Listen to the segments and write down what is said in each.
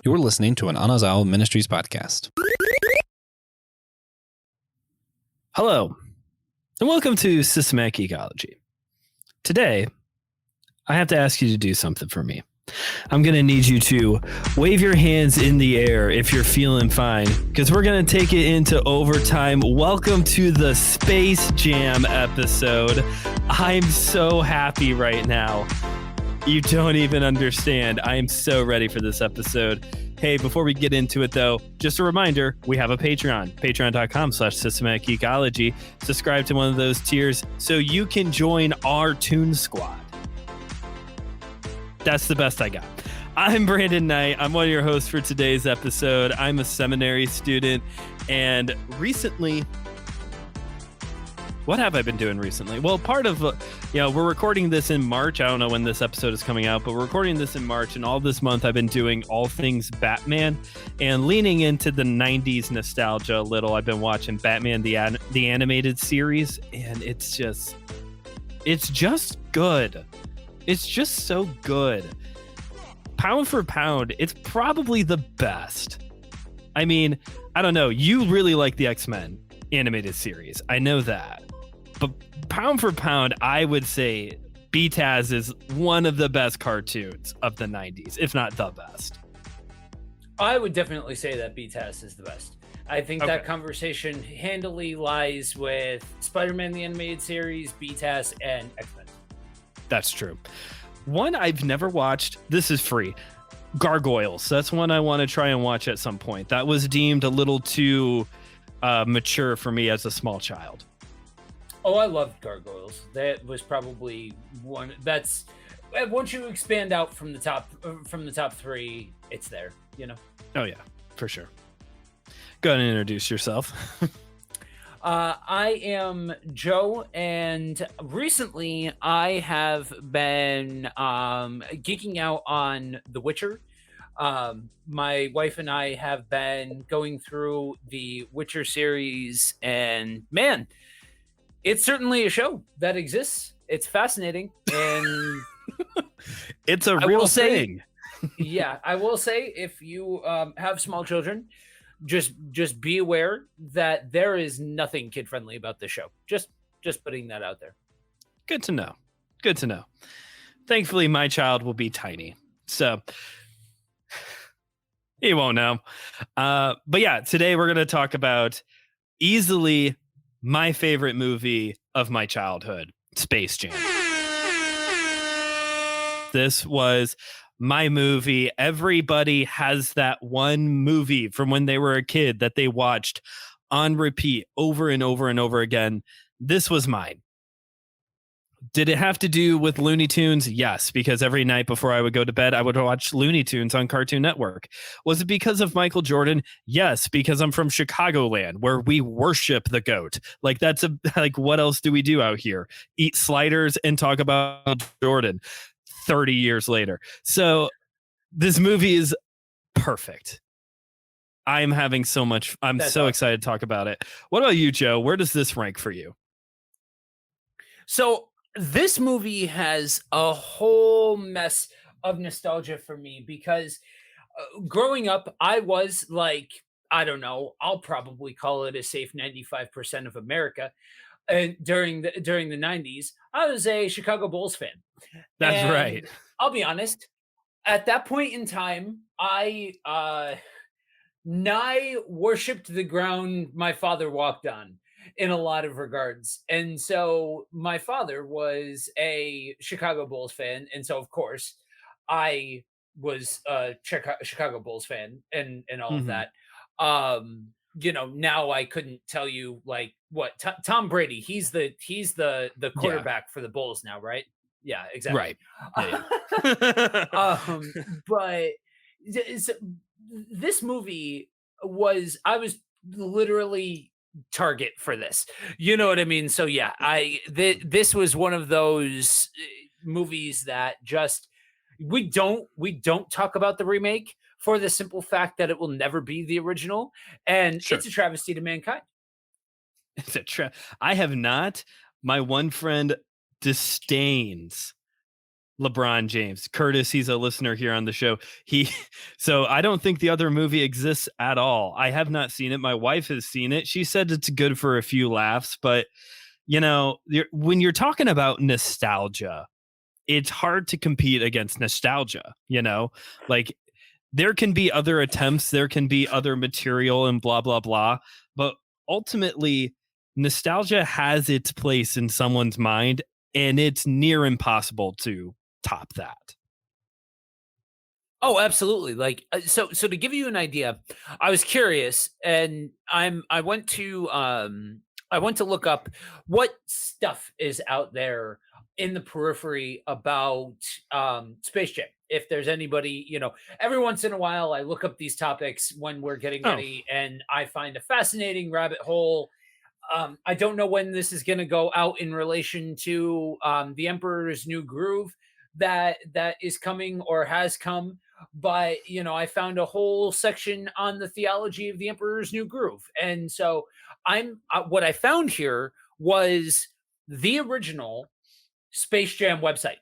You're listening to an Anazao Ministries podcast. Hello, and welcome to Systematic Ecology. Today, I have to ask you to do something for me. I'm going to need you to wave your hands in the air if you're feeling fine, because we're going to take it into overtime. Welcome to the Space Jam episode. I'm so happy right now. You don't even understand. I am so ready for this episode. Hey, before we get into it, though, just a reminder, we have a Patreon, patreon.com/Systematic Ecology. Subscribe to one of those tiers so you can join our Toon Squad. That's the best I got. I'm Brandon Knight. I'm one of your hosts for today's episode. I'm a seminary student, and recently, what have I been doing recently? Well, part of, we're recording this in March. I don't know when this episode is coming out, but we're recording this in March, and all this month I've been doing all things Batman and leaning into the 90s nostalgia a little. I've been watching Batman, the animated series, and it's just good. It's just so good. Pound for pound, it's probably the best. I mean, I don't know. You really like the X-Men animated series. I know that. But pound for pound, I would say BTAS is one of the best cartoons of the 90s, if not the best. I would definitely say that BTAS is the best. I think that conversation handily lies with Spider-Man the Animated Series, BTAS, and X-Men. That's true. One I've never watched, this is free, Gargoyles. That's one I want to try and watch at some point. That was deemed a little too mature for me as a small child. Oh, I loved Gargoyles. That was probably one. That's once you expand out from the top three, it's there. You know. Oh yeah, for sure. Go ahead and introduce yourself. I am Joe, and recently I have been geeking out on The Witcher. My wife and I have been going through the Witcher series, and man, it's certainly a show that exists. It's fascinating, and it's a real thing. Yeah, I will say, if you have small children, just be aware that there is nothing kid friendly about this show. Just putting that out there. Good to know. Good to know. Thankfully, my child will be tiny, so he won't know. But yeah, today we're going to talk about easily my favorite movie of my childhood, Space Jam. This was my movie. Everybody has that one movie from when they were a kid that they watched on repeat over and over and over again. This was mine. Did it have to do with Looney Tunes? Yes, because every night before I would go to bed, I would watch Looney Tunes on Cartoon Network. Was it because of Michael Jordan? Yes, because I'm from Chicagoland, where we worship the GOAT. Like, what else do we do out here? Eat sliders and talk about Jordan 30 years later. So this movie is perfect. I'm having so much. I'm so excited to talk about it. What about you, Joe? Where does this rank for you? So this movie has a whole mess of nostalgia for me, because growing up, I was like, I don't know, I'll probably call it a safe 95% of America. And during the 90s, I was a Chicago Bulls fan. That's right. I'll be honest. At that point in time, I nigh worshipped the ground my father walked on in a lot of regards. And so my father was a Chicago Bulls fan. And so, of course, I was a Chicago Bulls fan and all of that. Now I couldn't tell you like what Tom Brady, he's the quarterback for the Bulls now, right? Yeah, exactly. Right. Yeah. But this movie I was literally target for this. You know what I mean? So yeah, this was one of those movies that just we don't talk about the remake for the simple fact that it will never be the original, and It's a travesty to mankind. It's I have not. My one friend disdains LeBron James. Curtis, he's a listener here on the show. So I don't think the other movie exists at all. I have not seen it. My wife has seen it. She said it's good for a few laughs, but when you're talking about nostalgia, it's hard to compete against nostalgia, like there can be other attempts, there can be other material and blah, blah, blah. But ultimately, nostalgia has its place in someone's mind, and it's near impossible to top that. Oh, absolutely. Like, so to give you an idea, I was curious, and I went to look up what stuff is out there in the periphery about Space Jam. If there's anybody, every once in a while, I look up these topics when we're getting ready, and I find a fascinating rabbit hole. I don't know when this is going to go out in relation to the Emperor's New Groove that is coming or has come. But I found a whole section on the theology of the Emperor's New Groove, and so what I found here was the original Space Jam website.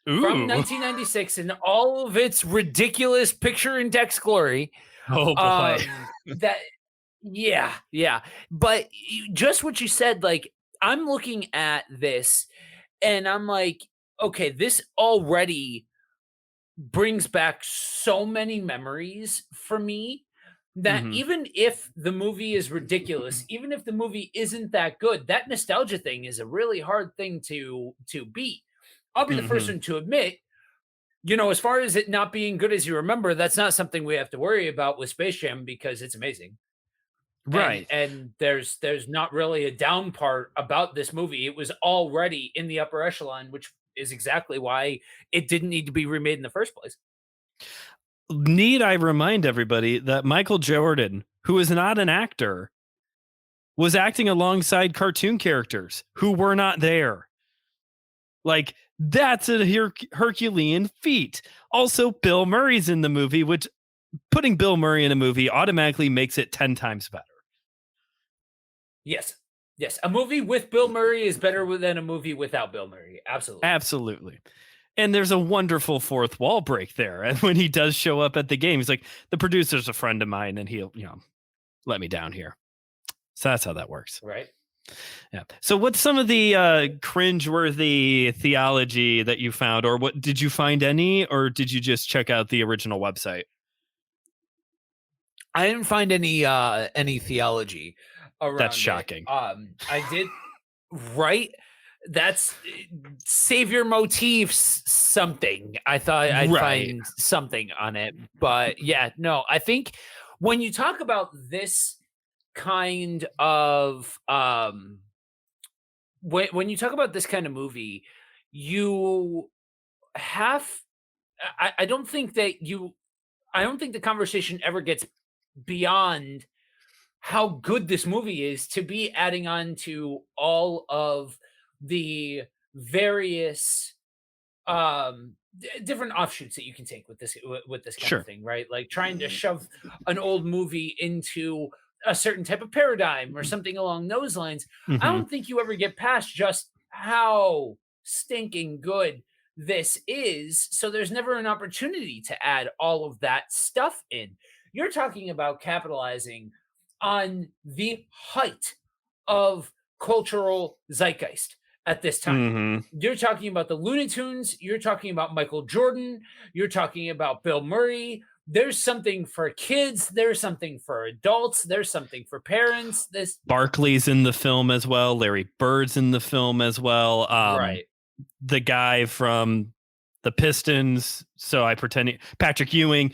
Ooh. From 1996 in all of its ridiculous picture index glory. Oh boy. Yeah. But just what you said, like, I'm looking at this and I'm like, okay, this already brings back so many memories for me that even if the movie is ridiculous, even if the movie isn't that good, that nostalgia thing is a really hard thing to beat. I'll be the first one to admit, as far as it not being good as you remember, that's not something we have to worry about with Space Jam because it's amazing. Right. And there's not really a down part about this movie. It was already in the upper echelon, which is exactly why it didn't need to be remade in the first place. Need I remind everybody that Michael Jordan, who is not an actor, was acting alongside cartoon characters who were not there. Like, that's a Herculean feat. Also, Bill Murray's in the movie, which putting Bill Murray in a movie automatically makes it 10 times better. Yes. A movie with Bill Murray is better than a movie without Bill Murray. Absolutely. And there's a wonderful fourth wall break there. And when he does show up at the game, he's like, the producer's a friend of mine and he'll, let me down here. So that's how that works. Right. Yeah. So what's some of the cringeworthy theology that you found, or what did you find any, or did you just check out the original website? I didn't find any theology around. That's shocking. I did. Right. That's savior motifs something. I thought I'd find something on it, but yeah, no, I think when you talk about this kind of when you talk about this kind of movie, you have I don't think the conversation ever gets beyond how good this movie is to be adding on to all of the various different offshoots that you can take with this kind of thing, right? Like trying to shove an old movie into a certain type of paradigm or something along those lines. I don't think you ever get past just how stinking good this is. So there's never an opportunity to add all of that stuff in. You're talking about capitalizing on the height of cultural zeitgeist at this time. You're talking about the Looney Tunes. You're talking about Michael Jordan. You're talking about Bill Murray. There's something for kids. There's something for adults. There's something for parents. Barkley's in the film as well. Larry Bird's in the film as well. Right. The guy from the Pistons. So I pretend Patrick Ewing,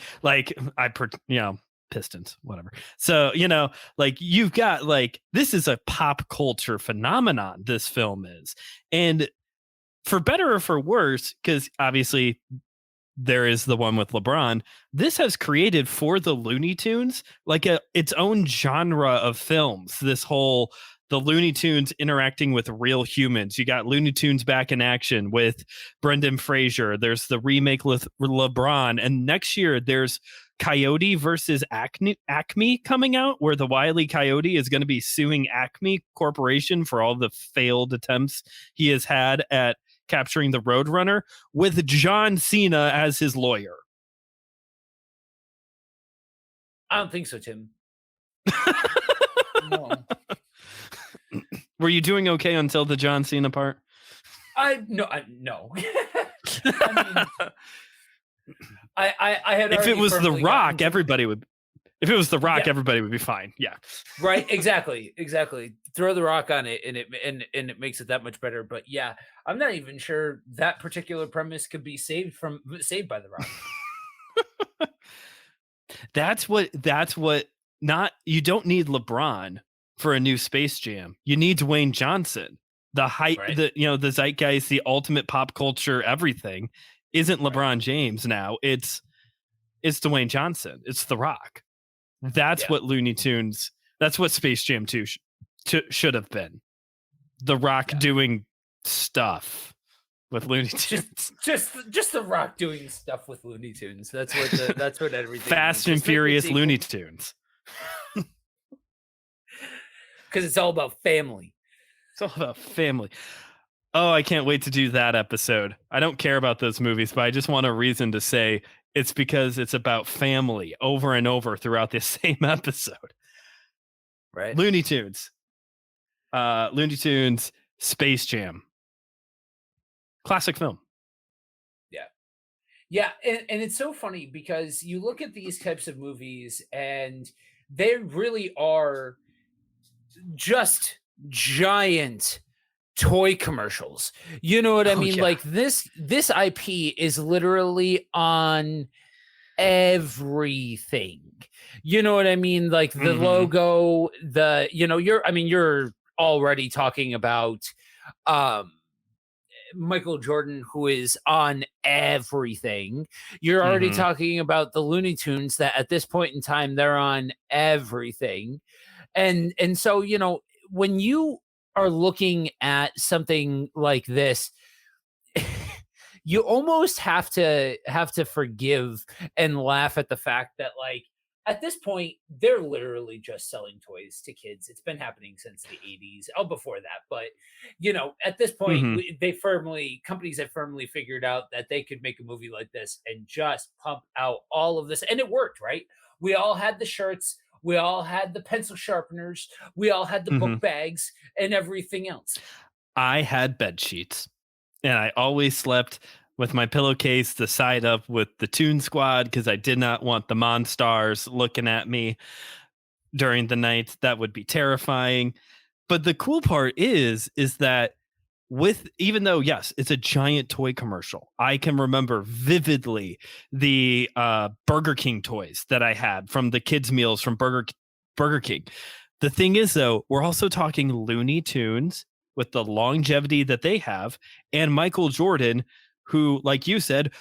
Pistons, whatever. So, you've got this is a pop culture phenomenon. This film is, and for better or for worse, because obviously there is the one with LeBron. This has created for the Looney Tunes its own genre of films. This whole the Looney Tunes interacting with real humans. You got Looney Tunes back in action with Brendan Fraser. There's the remake with LeBron, and next year there's Coyote versus Acme coming out, where the Wile E. Coyote is going to be suing Acme Corporation for all the failed attempts he has had at capturing the Roadrunner with John Cena as his lawyer. I don't think so, Tim. No. Were you doing okay until the John Cena part? No. I mean, I had. If it was The Rock, everybody would. If it was The Rock, Yeah. everybody would be fine. Yeah. Right. Exactly. Throw The Rock on it, and it makes it that much better. But yeah, I'm not even sure that particular premise could be saved by The Rock. That's what. Not you don't need LeBron for a new Space Jam. You need Dwayne Johnson. The height, Right. the zeitgeist, the ultimate pop culture, everything isn't LeBron James now. It's Dwayne Johnson. It's The Rock. That's what Looney Tunes. That's what Space Jam 2 should have been. The Rock doing stuff with Looney Tunes. Just The Rock doing stuff with Looney Tunes. That's what everything. Fast and Furious Looney Tunes. Because it's all about family. It's all about family. Oh, I can't wait to do that episode. I don't care about those movies, but I just want a reason to say it's because it's about family over and over throughout this same episode. Right. Looney Tunes. Looney Tunes, Space Jam. Classic film. Yeah, and it's so funny because you look at these types of movies and they really are just giant toy commercials. You know what I mean? Yeah. Like this IP is literally on everything. You know what I mean? Like the logo, you're already talking about Michael Jordan, who is on everything. You're already talking about the Looney Tunes that at this point in time, they're on everything. And so, when you are looking at something like this, you almost have to forgive and laugh at the fact that, like, at this point, they're literally just selling toys to kids. It's been happening since the 80s. Oh, before that. But, at this point, companies have firmly figured out that they could make a movie like this and just pump out all of this. And it worked, right? We all had the shirts. We all had the pencil sharpeners. We all had the book bags and everything else. I had bed sheets, and I always slept with my pillowcase the side up with the Toon Squad because I did not want the Monstars looking at me during the night. That would be terrifying. But the cool part is that even though, yes, it's a giant toy commercial, I can remember vividly the Burger King toys that I had from the kids' meals from Burger King. The thing is, though, we're also talking Looney Tunes with the longevity that they have, and Michael Jordan, who, like you said,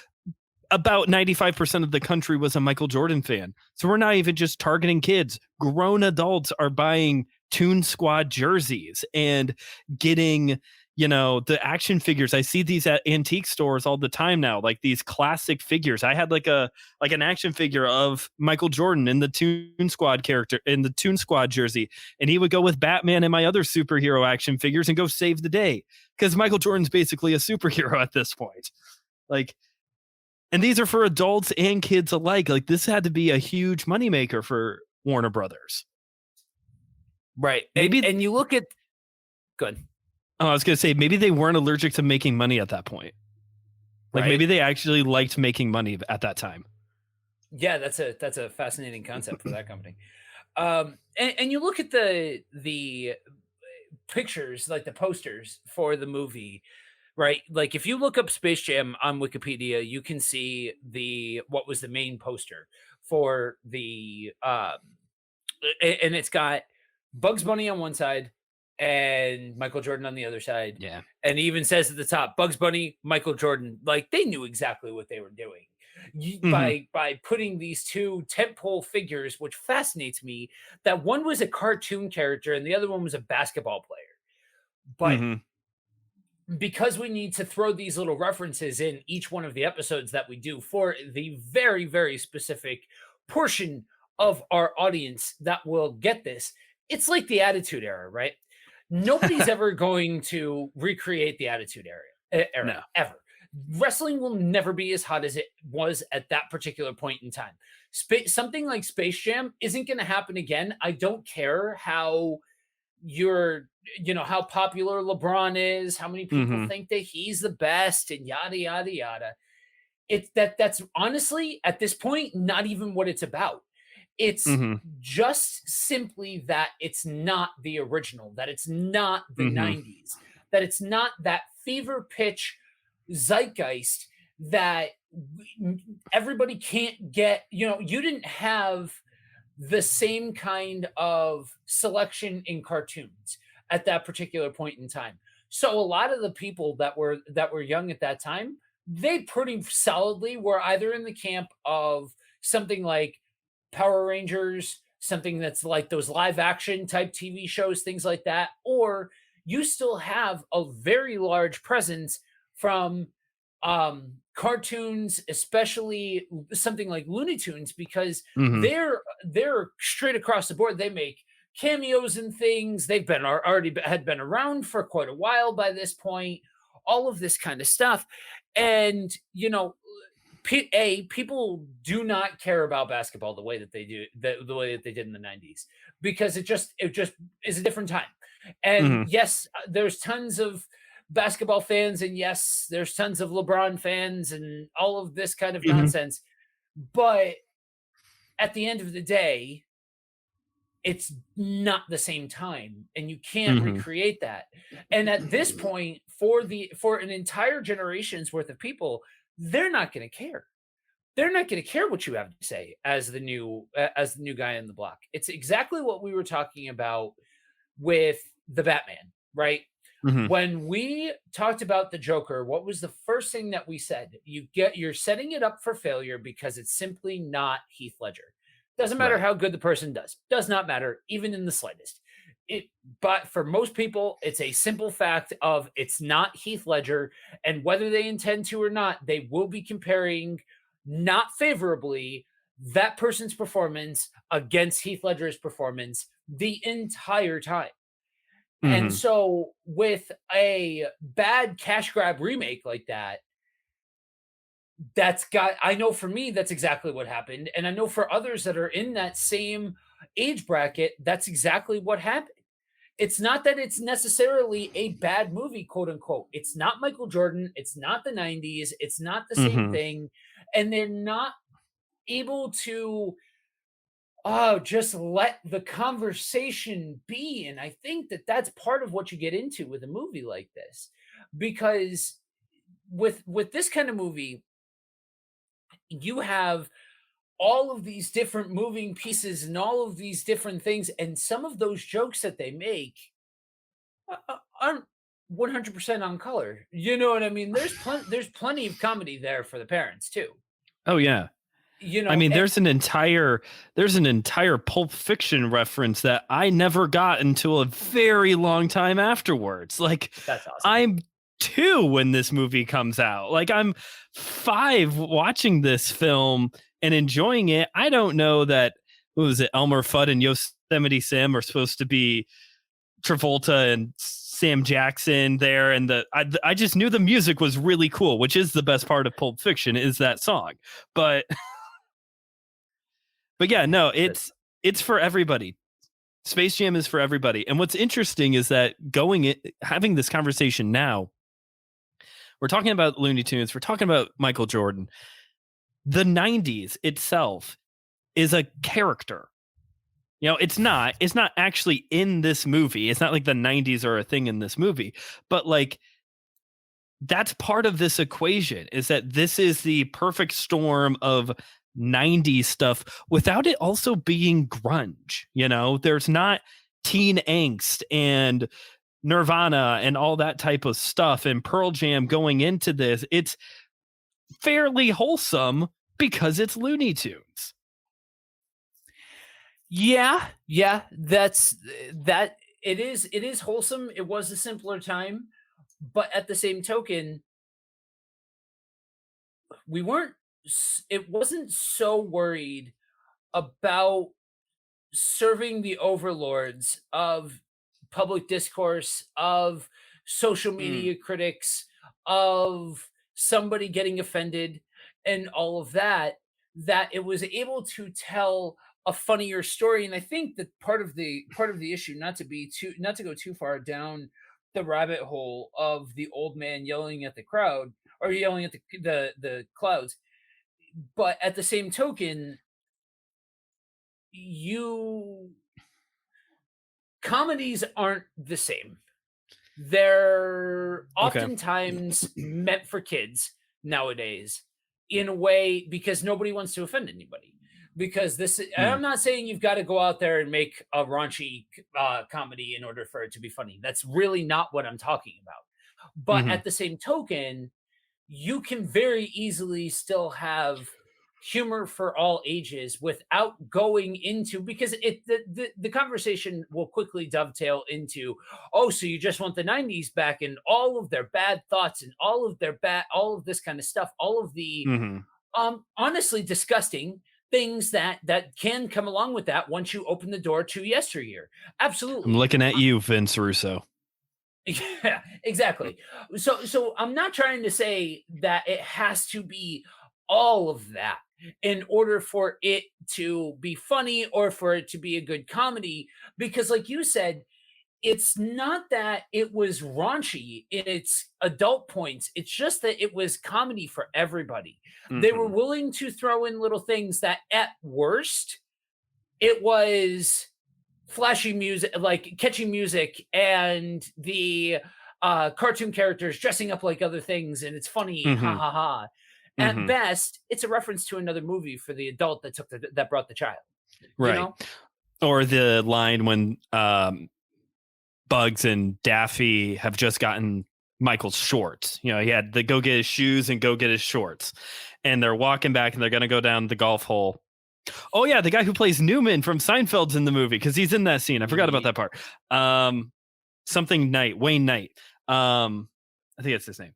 about 95% of the country was a Michael Jordan fan. So we're not even just targeting kids. Grown adults are buying Toon Squad jerseys and getting, the action figures. I see these at antique stores all the time now, like these classic figures. I had like an action figure of Michael Jordan in the Toon Squad character in the Toon Squad jersey, and he would go with Batman and my other superhero action figures and go save the day because Michael Jordan's basically a superhero at this point. Like, and these are for adults and kids alike. Like, this had to be a huge moneymaker for Warner Brothers. Right. Maybe, and you look at good. Oh, I was going to say, maybe they weren't allergic to making money at that point. Like, maybe they actually liked making money at that time. Yeah, that's a fascinating concept for that company. And you look at the pictures, like the posters for the movie, right? Like if you look up Space Jam on Wikipedia, you can see what was the main poster for the and it's got Bugs Bunny on one side and Michael Jordan on the other side. Yeah. And it even says at the top, Bugs Bunny, Michael Jordan. Like they knew exactly what they were doing. By putting these two tentpole figures, which fascinates me, that one was a cartoon character and the other one was a basketball player. But because we need to throw these little references in each one of the episodes that we do for the very, very specific portion of our audience that will get this, it's like the Attitude Era, right? Nobody's ever going to recreate the Attitude Era. era No. ever. Wrestling will never be as hot as it was at that particular point in time. Something like Space Jam isn't going to happen again. I don't care how you're how popular LeBron is, how many people Mhm. think that he's the best, and yada yada yada. That's honestly at this point not even what it's about. It's Mhm. just simply that it's not the original, that it's not the Mhm. 90s, that it's not that fever pitch zeitgeist that everybody can't get. You didn't have the same kind of selection in cartoons at that particular point in time. So a lot of the people that were young at that time, they pretty solidly were either in the camp of something like Power Rangers, something that's like those live action type TV shows, things like that, or you still have a very large presence from cartoons, especially something like Looney Tunes, because Mhm. they're straight across the board. They make cameos and things. They've been already had been around for quite a while by this point. All of this kind of stuff, and people do not care about basketball the way that they do the way that they did in the 90s, because it just is a different time. And Mhm. yes, there's tons of basketball fans, and yes, there's tons of LeBron fans and all of this kind of Mhm. nonsense, but at the end of the day, it's not the same time, and you can't Mhm. recreate that. And at this point, for an entire generation's worth of people, they're not going to care. They're not going to care what you have to say as the new guy on the block. It's exactly what we were talking about with the Batman, right? Mhm. When we talked about the Joker, what was the first thing that we said? You're setting it up for failure because it's simply not Heath Ledger. Doesn't matter Right. how good the person does not matter, even in the slightest. It but for most people, it's a simple fact of it's not Heath Ledger, and whether they intend to or not, they will be comparing not favorably that person's performance against Heath Ledger's performance the entire time. And Mhm. so with a bad cash grab remake like that, I know for me that's exactly what happened, and I know for others that are in that same age bracket, that's exactly what happened. It's not that it's necessarily a bad movie, quote unquote. It's not Michael Jordan, it's not the 90s, it's not the same Mhm. thing, and they're not able to just let the conversation be. And I think that that's part of what you get into with a movie like this, because with this kind of movie, you have all of these different moving pieces and all of these different things, and some of those jokes that they make aren't 100% on color. You know what I mean? There's plenty of comedy there for the parents too. Oh yeah. You I know, mean, and there's an entire Pulp Fiction reference that I never got until a very long time afterwards. Like, that's awesome. I'm 2 when this movie comes out. Like, I'm 5 watching this film and enjoying it. I don't know that what was it, Elmer Fudd and Yosemite Sam are supposed to be Travolta and Sam Jackson there, and I just knew the music was really cool, which is the best part of Pulp Fiction is that song. But yeah, no, That's it's for everybody. Space Jam is for everybody. And what's interesting is that having this conversation now, we're talking about Looney Tunes, we're talking about Michael Jordan. The 90s itself is a character. It's not actually in this movie. It's not like the 90s are a thing in this movie, but like that's part of this equation is that this is the perfect storm of 90s stuff without it also being grunge. There's not teen angst and Nirvana and all that type of stuff and Pearl Jam going into this. It's fairly wholesome because it's Looney Tunes. yeah, that it is wholesome. It was a simpler time, but at the same token, we weren't it wasn't so worried about serving the overlords of public discourse, of social Mm. media critics, of somebody getting offended and all of that, that it was able to tell a funnier story. And I think that part of the issue, not to go too far down the rabbit hole of the old man yelling at the crowd or yelling at the clouds, but at the same token, you comedies aren't the same. They're Okay. oftentimes meant for kids nowadays in a way because nobody wants to offend anybody. Because and Mm. I'm not saying you've got to go out there and make a raunchy comedy in order for it to be funny. That's really not what I'm talking about. But Mhm. at the same token, you can very easily still have humor for all ages without going into, because the conversation will quickly dovetail into, oh, so you just want the 90s back and all of their bad thoughts and all of this kind of stuff, all of the Mhm. honestly disgusting things that can come along with that once you open the door to yesteryear. I'm Absolutely. looking at you, Vince Russo. Yeah, exactly. So I'm not trying to say that it has to be all of that in order for it to be funny or for it to be a good comedy, because like you said, it's not that it was raunchy in its adult points. It's just that it was comedy for everybody. They were Mhm. willing to throw in little things that at worst it was flashy music, like catchy music, and the cartoon characters dressing up like other things, and it's funny, ha Mhm. ha ha. At Mhm. best, it's a reference to another movie for the adult that brought the child. You Right. know, Or the line when Bugs and Daffy have just gotten Michael's shorts. You know, he had to go get his shoes and go get his shorts. And they're walking back and they're going to go down the golf hole. Oh, yeah. The guy who plays Newman from Seinfeld's in the movie because he's in that scene. I forgot about that part. Something Knight, Wayne Knight. I think that's his name.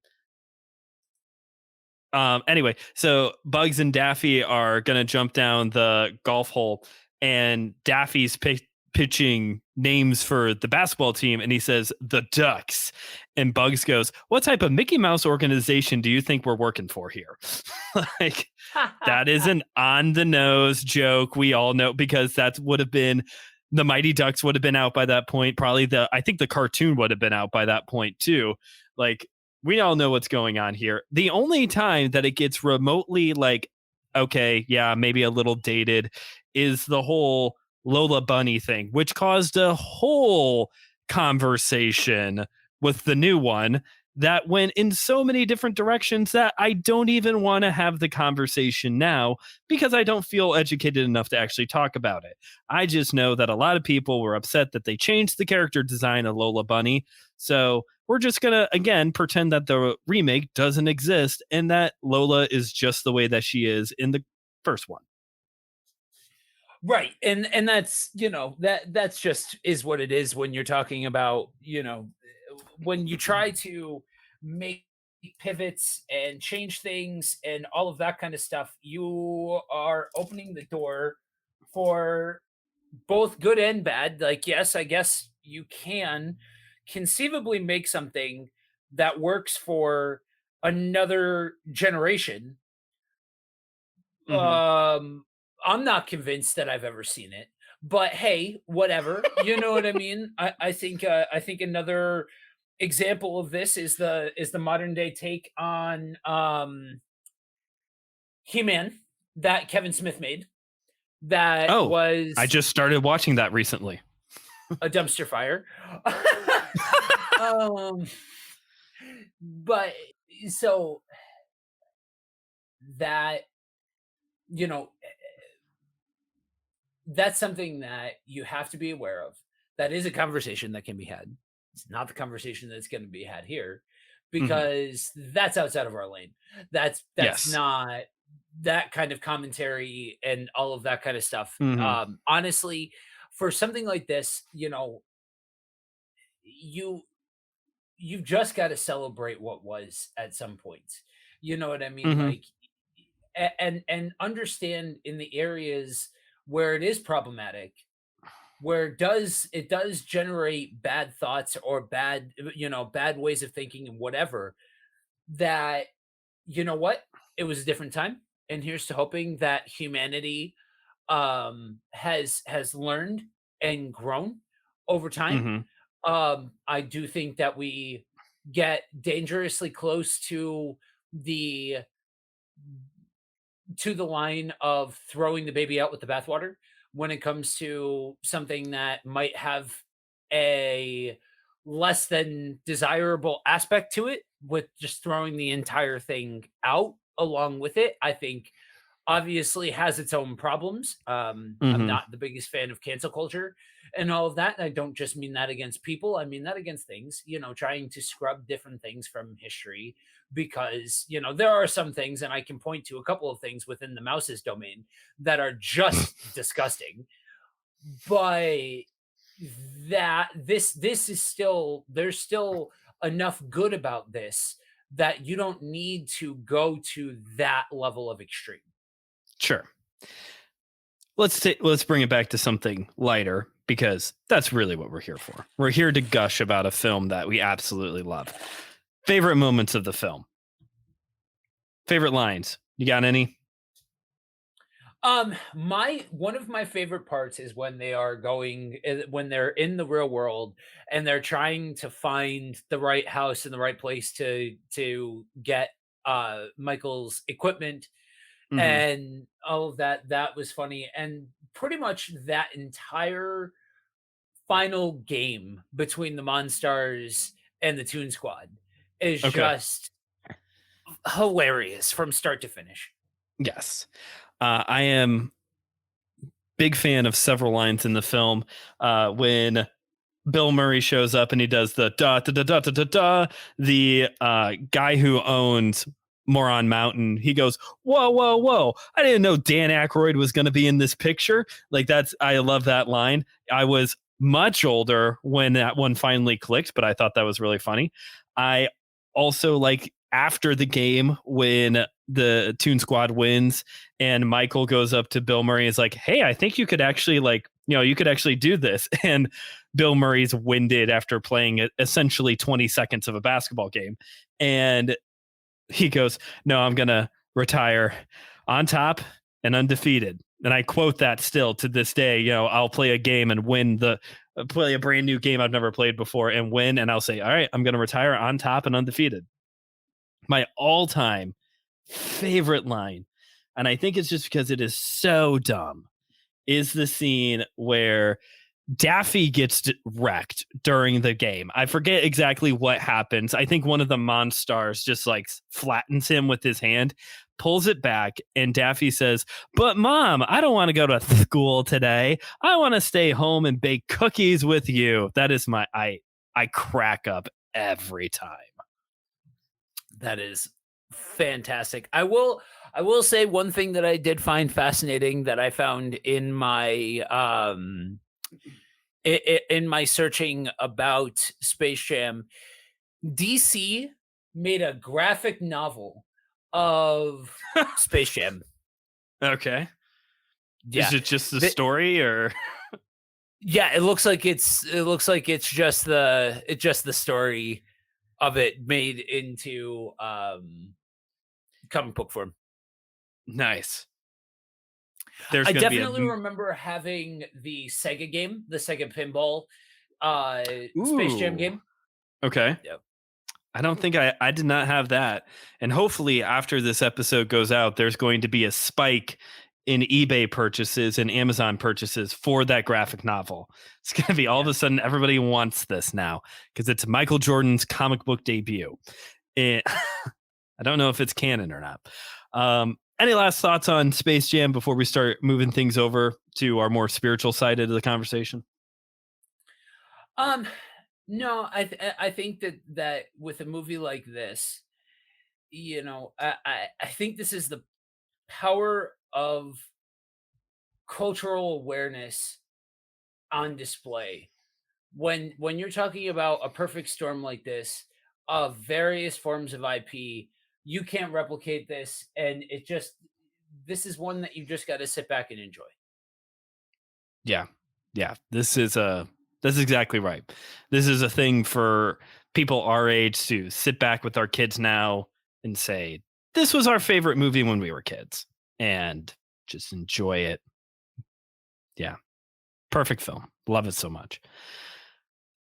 Anyway, so Bugs and Daffy are going to jump down the golf hole, and Daffy's pitching names for the basketball team, and he says, the Ducks. And Bugs goes, what type of Mickey Mouse organization do you think we're working for here? Like, that is an on the nose joke. We all know, because that would have been the Mighty Ducks would have been out by that point. Probably I think the cartoon would have been out by that point too. Like, we all know what's going on here. The only time that it gets remotely like, okay, yeah, maybe a little dated, is the whole Lola Bunny thing, which caused a whole conversation with the new one that went in so many different directions that I don't even want to have the conversation now because I don't feel educated enough to actually talk about it. I just know that a lot of people were upset that they changed the character design of Lola Bunny. So we're just going to, again, pretend that the remake doesn't exist and that Lola is just the way that she is in the first one. right? And that's, that's just is what it is when you're talking about, when you try to make pivots and change things and all of that kind of stuff, you are opening the door for both good and bad. Like, yes, I guess you can conceivably make something that works for another generation. Mm-hmm. I'm not convinced that I've ever seen it, but hey, whatever. You know what I mean? I think another example of this is the modern day take on He-Man that Kevin Smith made. That Oh, I was just started watching that recently. a dumpster fire. um, but so that you know that's something that you have to be aware of. That is a conversation that can be had. It's not the conversation that's going to be had here Mm-hmm. because that's outside of our lane. That's Yes. not that kind of commentary and all of that kind of stuff. Mm-hmm. Honestly, for something like this, you you've just got to celebrate what was at some points. You know what I mean? Mm-hmm. Like and understand in the areas where it is problematic, where it does generate bad thoughts or bad ways of thinking and whatever. that, you know what? It was a different time, and here's to hoping that humanity has learned and grown over time. Mhm. I do think that we get dangerously close the to the line of throwing the baby out with the bathwater when it comes to something that might have a less than desirable aspect to it, with just throwing the entire thing out along with it. I think obviously has its own problems. I'm Mhm. not the biggest fan of cancel culture and all of that. And I don't just mean that against people. I mean that against things, trying to scrub different things from history because, there are some things, and I can point to a couple of things within the mouse's domain that are just disgusting. But that this is still there's still enough good about this that you don't need to go to that level of extreme. Sure. Let's bring it back to something lighter because that's really what we're here for. We're here to gush about a film that we absolutely love. Favorite moments of the film. Favorite lines. You got any? My one of my favorite parts is when they're in the real world and they're trying to find the right house and the right place to get Michael's equipment Mhm. and all of that. That was funny. And pretty much that entire final game between the Monstars and the Toon Squad is Okay. just hilarious from start to finish. Yes. I am big fan of several lines in the film. When Bill Murray shows up and he does the da da da da da da da. The guy who owns Moron Mountain, he goes, "Whoa, whoa, whoa! I didn't know Dan Aykroyd was going to be in this picture." Like I love that line. I was much older when that one finally clicked, but I thought that was really funny. I also like after the game when the Toon Squad wins and Michael goes up to Bill Murray and is like, "Hey, I think you could actually you could actually do this." And Bill Murray's winded after playing essentially 20 seconds of a basketball game. And he goes, "No, I'm going to retire on top and undefeated." And I quote that still to this day. I'll play a game and play a brand new game I've never played before and win. And I'll say, "All right, I'm going to retire on top and undefeated." My all time favorite line, and I think it's just because it is so dumb, is the scene where Daffy gets wrecked during the game. I forget exactly what happens. I think one of the Monstars just like flattens him with his hand, pulls it back, and Daffy says, "But mom, I don't want to go to school today. I want to stay home and bake cookies with you." That is I crack up every time. That is fantastic. I will say one thing that I did find fascinating that I found in my searching about Space Jam. DC made a graphic novel of Space Jam. Okay. Is Yeah. it just the The- story or yeah, it looks like it's just the story of it made into comic book form. nice? There's I going to be definitely remember having the Sega game, the Sega Pinball Space Jam ooh. game. Okay. Yep. I don't think I did not have that. And hopefully after this episode goes out, there's going to be a spike in eBay purchases and Amazon purchases for that graphic novel. It's going to be all of Yeah. a sudden everybody wants this now because it's Michael Jordan's comic book debut. I don't know if it's canon or not. Any last thoughts on Space Jam before we start moving things over to our more spiritual side of the conversation? Um no, I think that with a movie like this, I think this is the power of cultural awareness on display. When you're talking about a perfect storm like this of various forms of IP, you can't replicate this, and this is one that you just got to sit back and enjoy. Yeah. Yeah. That's exactly right. This is a thing for people our age to sit back with our kids now and say, this was our favorite movie when we were kids, and just enjoy it. Yeah. Perfect film. Love it so much.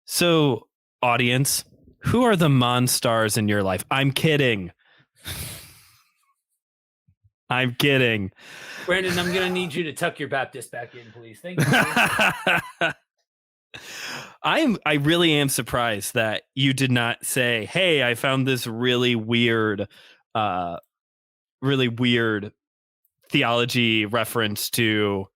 So, audience, who are the Monstars in your life? I'm kidding. I'm kidding. Brandon, I'm going to need you to tuck your Baptist back in, please. Thank you. I really am surprised that you did not say, hey, I found this really weird theology reference to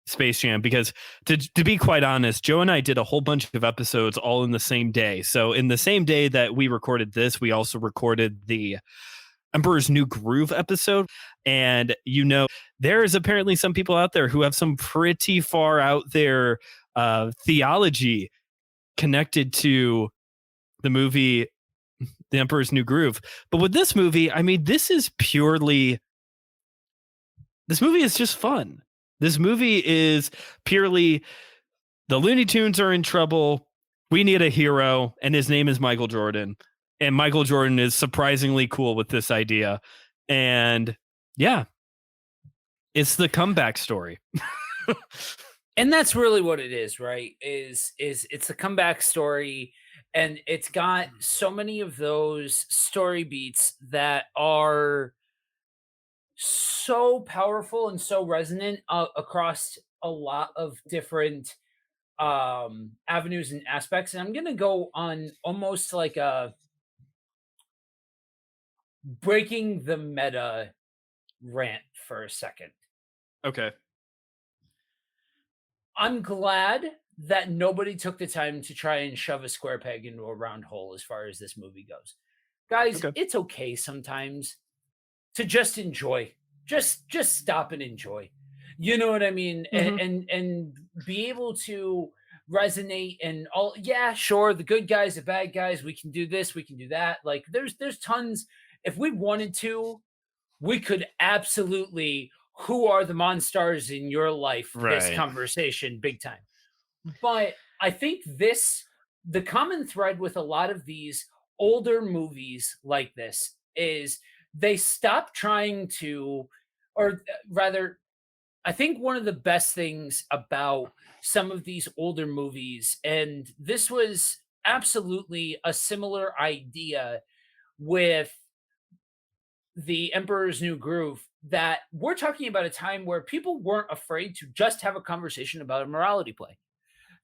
Space Jam, because to be quite honest, Joe and I did a whole bunch of episodes all in the same day. So in the same day that we recorded this, we also recorded the Emperor's New Groove episode. And, there is apparently some people out there who have some pretty far out there theology connected to the movie The Emperor's New Groove. But with this movie, I mean, this movie is just fun. This movie is purely the Looney Tunes are in trouble. We need a hero, and his name is Michael Jordan. And Michael Jordan is surprisingly cool with this idea. And yeah, it's the comeback story. And that's really what it is, right? Is it's a comeback story, and it's got so many of those story beats that are so powerful and so resonant across a lot of different avenues and aspects. And I'm gonna go on almost like a breaking the meta rant for a second. Okay. I'm glad that nobody took the time to try and shove a square peg into a round hole as far as this movie goes. Guys, It's okay sometimes to just enjoy. Just stop and enjoy. You know what I mean? Mm-hmm. And be able to resonate and all. Yeah, sure, the good guys, the bad guys, we can do this, we can do that. Like there's tons. If we wanted to, we could absolutely who are the Monstars in your life, this conversation big time. But I think the common thread with a lot of these older movies like this is they stop trying to, or rather, I think one of the best things about some of these older movies, and this was absolutely a similar idea with The Emperor's New Groove, that we're talking about a time where people weren't afraid to just have a conversation about a morality play,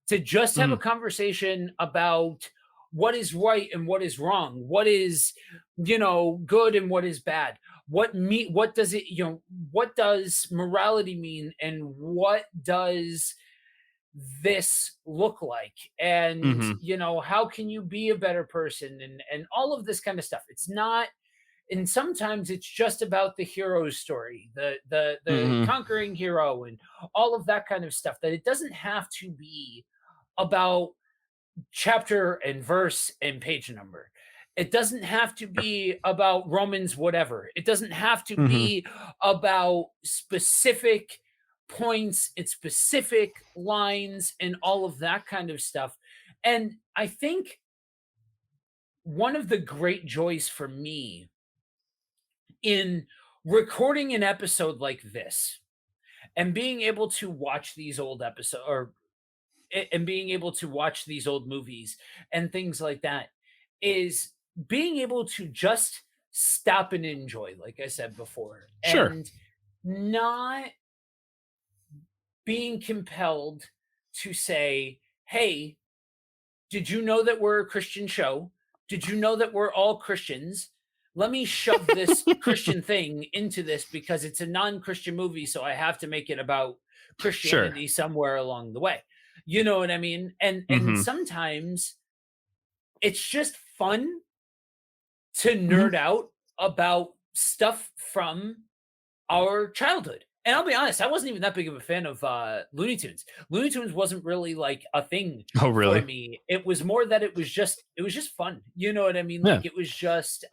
to just have a conversation about what is right and what is wrong, what is, good and what is bad, what does it, what does morality mean, and what does this look like, and how can you be a better person, and all of this kind of stuff. It's not, and sometimes it's just about the hero's story, the conquering hero, and all of that kind of stuff, that it doesn't have to be about chapter and verse and page number. It doesn't have to be about Romans whatever. It doesn't have to be about specific points and specific lines and all of that kind of stuff. And I think one of the great joys for me in recording an episode like this and being able to watch these old episodes, and being able to watch these old movies and things like that, is being able to just stop and enjoy, like I said before, and not being compelled to say, hey, did you know that we're a Christian show? Did you know that we're all Christians? Let me shove this Christian thing into this because it's a non-Christian movie, so I have to make it about Christianity somewhere along the way. You know what I mean? And sometimes it's just fun to nerd out about stuff from our childhood. And I'll be honest, I wasn't even that big of a fan of Looney Tunes. Looney Tunes wasn't really like a thing for me. It was more that it was just fun. You know what I mean? Like it was just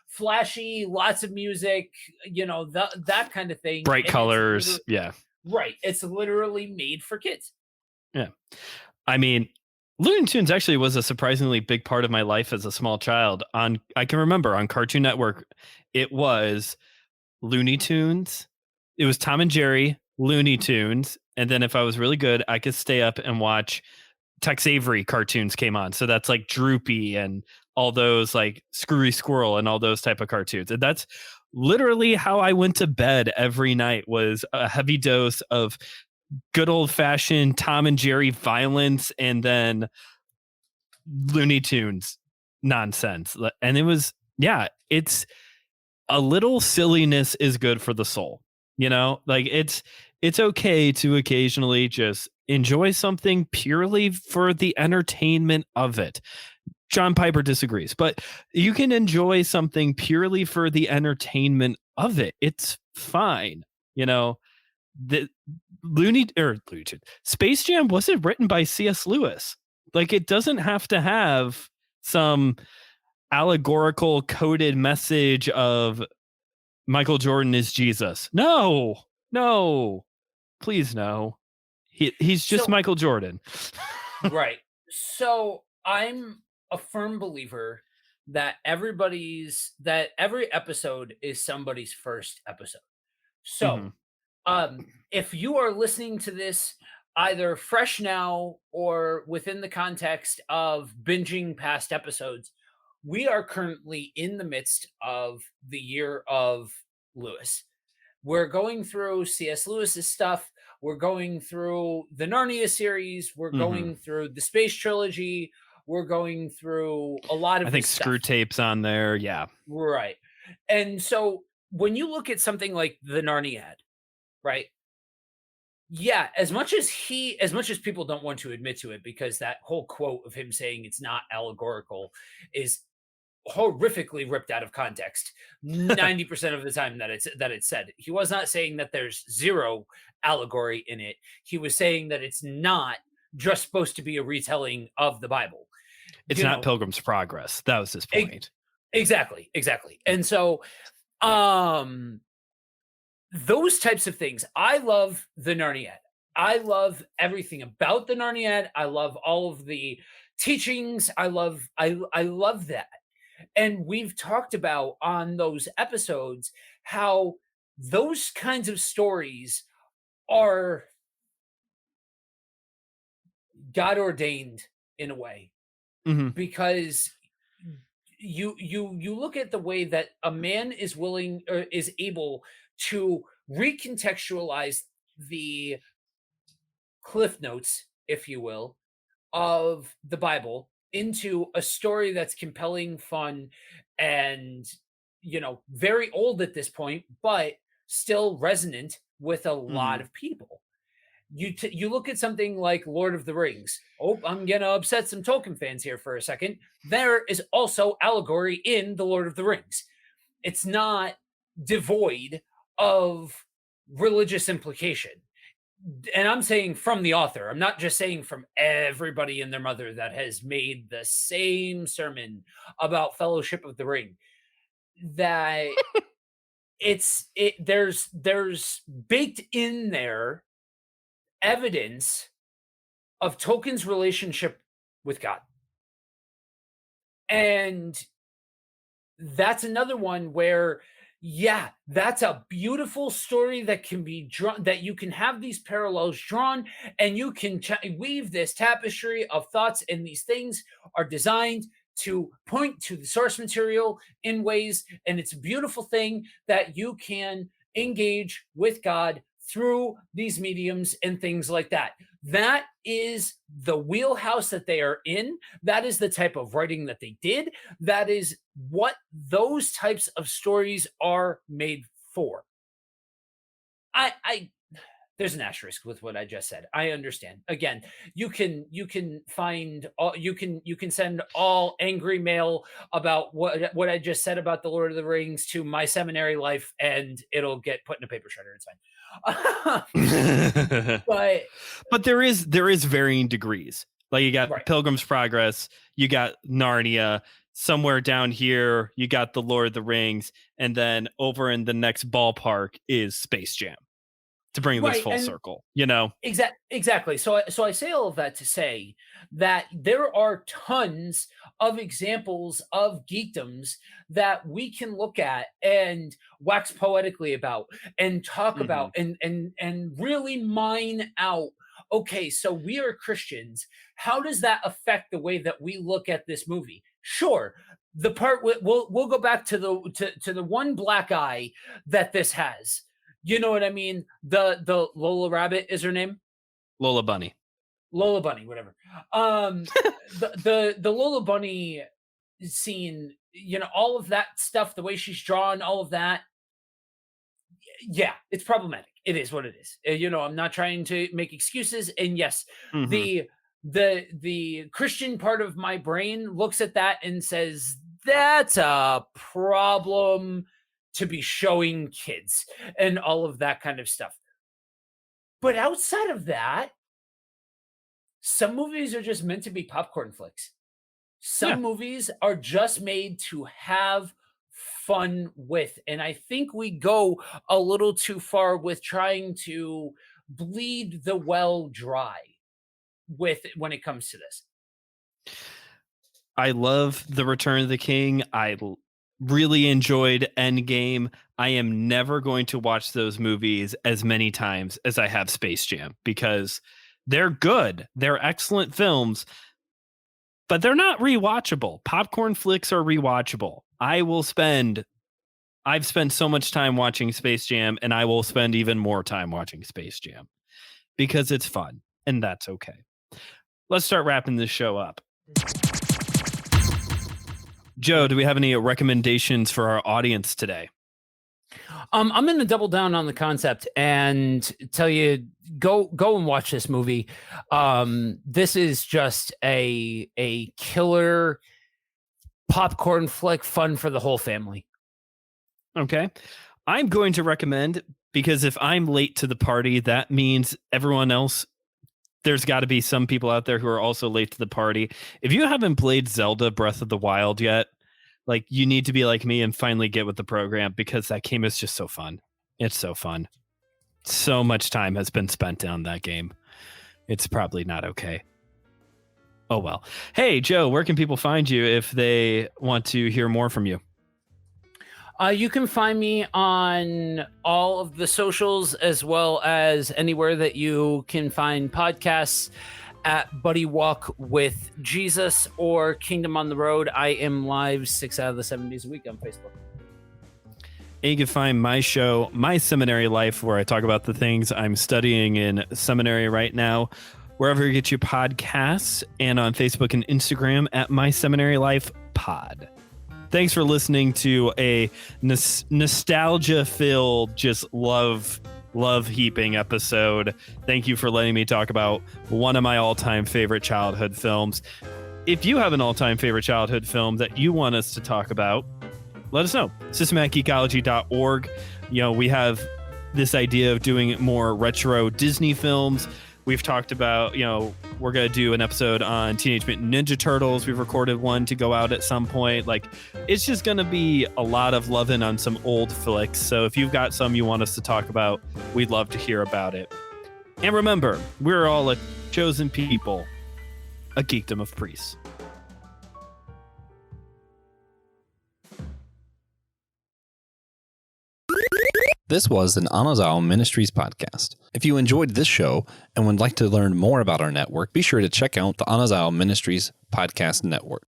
flashy, lots of music, that kind of thing. Bright colors. Yeah. Right. It's literally made for kids. Yeah. I mean, Looney Tunes actually was a surprisingly big part of my life as a small child. I can remember on Cartoon Network, it was Looney Tunes. It was Tom and Jerry, Looney Tunes, and then if I was really good, I could stay up and watch Tex Avery cartoons came on. So that's like Droopy and all those like Screwy Squirrel and all those type of cartoons. And that's literally how I went to bed every night, was a heavy dose of good old fashioned Tom and Jerry violence and then Looney Tunes nonsense. And it was, yeah, it's a little silliness is good for the soul. You know, like it's okay to occasionally just enjoy something purely for the entertainment of it. John Piper disagrees, but you can enjoy something purely for the entertainment of it. It's fine. You know, the Space Jam wasn't written by C.S. Lewis. Like, it doesn't have to have some allegorical coded message of Michael Jordan is Jesus. No, please no. He's just Michael Jordan. Right. So I'm a firm believer that every episode is somebody's first episode. So if you are listening to this either fresh now or within the context of binging past episodes, we are currently in the midst of the year of Lewis. We're going through C.S. Lewis's stuff. We're going through the Narnia series. We're going through the Space Trilogy. We're going through a lot of I think stuff. Screw Tape's on there. Yeah. Right. And so when you look at something like the Narniad, right? Yeah, as much as people don't want to admit to it, because that whole quote of him saying it's not allegorical is horrifically ripped out of context 90% of the time that it's said. He was not saying that there's zero allegory in it. He was saying that it's not just supposed to be a retelling of the Bible. It's not Pilgrim's Progress. That was his point. Exactly. And so those types of things. I love the Narniad. I love everything about the Narniad. I love all of the teachings. I love that. And we've talked about on those episodes how those kinds of stories are God ordained in a way, because you look at the way that a man is willing or is able to recontextualize the cliff notes, if you will, of the Bible into a story that's compelling, fun, and very old at this point, but still resonant with a lot of people. You look at something like Lord of the Rings. Oh, I'm gonna upset some Tolkien fans here for a second. There is also allegory in the Lord of the Rings. It's not devoid of religious implication. And I'm saying from the author. I'm not just saying from everybody and their mother that has made the same about Fellowship of the Ring. That there's baked in there evidence of Tolkien's relationship with God. And that's another one where, yeah, that's a beautiful story that can be drawn, that you can have these parallels drawn, and you can weave this tapestry of thoughts, and these things are designed to point to the source material in ways, and it's a beautiful thing that you can engage with God through these mediums and things like that. That is the wheelhouse that they are in. That is the type of writing that they did. That is what those types of stories are made for. There's an asterisk with what I just said. I understand. Again, you can find all, you can send all angry mail about what I just said about the Lord of the Rings to my seminary life, and it'll get put in a paper shredder. It's fine. but there is varying degrees. Like, you got Pilgrim's Progress, you got Narnia. Somewhere down here, you got the Lord of the Rings, and then over in the next ballpark is Space Jam. to bring this Right, full and circle, you know? Exactly. So I say all of that to say that there are tons of examples of geekdoms that we can look at and wax poetically about and talk Hmm. about and really mine out. Okay, so we are Christians. How does that affect the way that we look at this movie? Sure, the part we'll go back to to the one black eye that this has. You know what I mean? The Lola Rabbit is her name? Lola Bunny. Lola Bunny, whatever. The Lola Bunny scene, you know, all of that stuff, the way she's drawn, all of that, yeah, it's problematic. It is what it is. You know, I'm not trying to make excuses. And yes, Hmm. the Christian part of my brain looks at that and says, that's a problem to be showing kids and all of that kind of stuff. But outside of that, some movies are just meant to be popcorn flicks. Yeah. Some movies are just made to have fun with. And I think we go a little too far with trying to bleed the well dry with when it comes to this. I love The Return of the King. Really enjoyed Endgame. I am never going to watch those movies as many times as I have Space Jam because they're good. They're excellent films, but they're not rewatchable. Popcorn flicks are rewatchable. I've spent so much time watching Space Jam, and I will spend even more time watching Space Jam because it's fun, and that's okay. Let's start wrapping this show up. Joe, do we have any recommendations for our audience today? I'm going to double down on the concept and tell you go and watch this movie. This is just a killer popcorn flick, fun for the whole family. Okay. I'm going to recommend, because if I'm late to the party, that means everyone else, there's got to be some people out there who are also late to the party. If you haven't played Zelda Breath of the Wild yet, like, you need to be like me and finally get with the program, because that game is just so fun. It's so fun. So much time has been spent on that game. It's probably not okay. Oh, well. Hey, Joe, where can people find you if they want to hear more from you? You can find me on all of the socials, as well as anywhere that you can find podcasts, at Buddy Walk with Jesus or Kingdom on the Road. I am live 6 out of the 7 days a week on Facebook. And you can find my show, My Seminary Life, where I talk about the things I'm studying in seminary right now, wherever you get your podcasts, and on Facebook and Instagram at My Seminary Life Pod. Thanks for listening to a nostalgia-filled, just love heaping episode. Thank you for letting me talk about one of my all-time favorite childhood films. If you have an all-time favorite childhood film that you want us to talk about, let us know. systematicgeekology.org. You know, we have this idea of doing more retro Disney films. We've talked about, you know, we're going to do an episode on Teenage Mutant Ninja Turtles. We've recorded one to go out at some point. Like, it's just going to be a lot of loving on some old flicks. So if you've got some you want us to talk about, we'd love to hear about it. And remember, we're all a chosen people, a geekdom of priests. This was an Anazao Ministries podcast. If you enjoyed this show and would like to learn more about our network, be sure to check out the Anazao Ministries Podcast Network.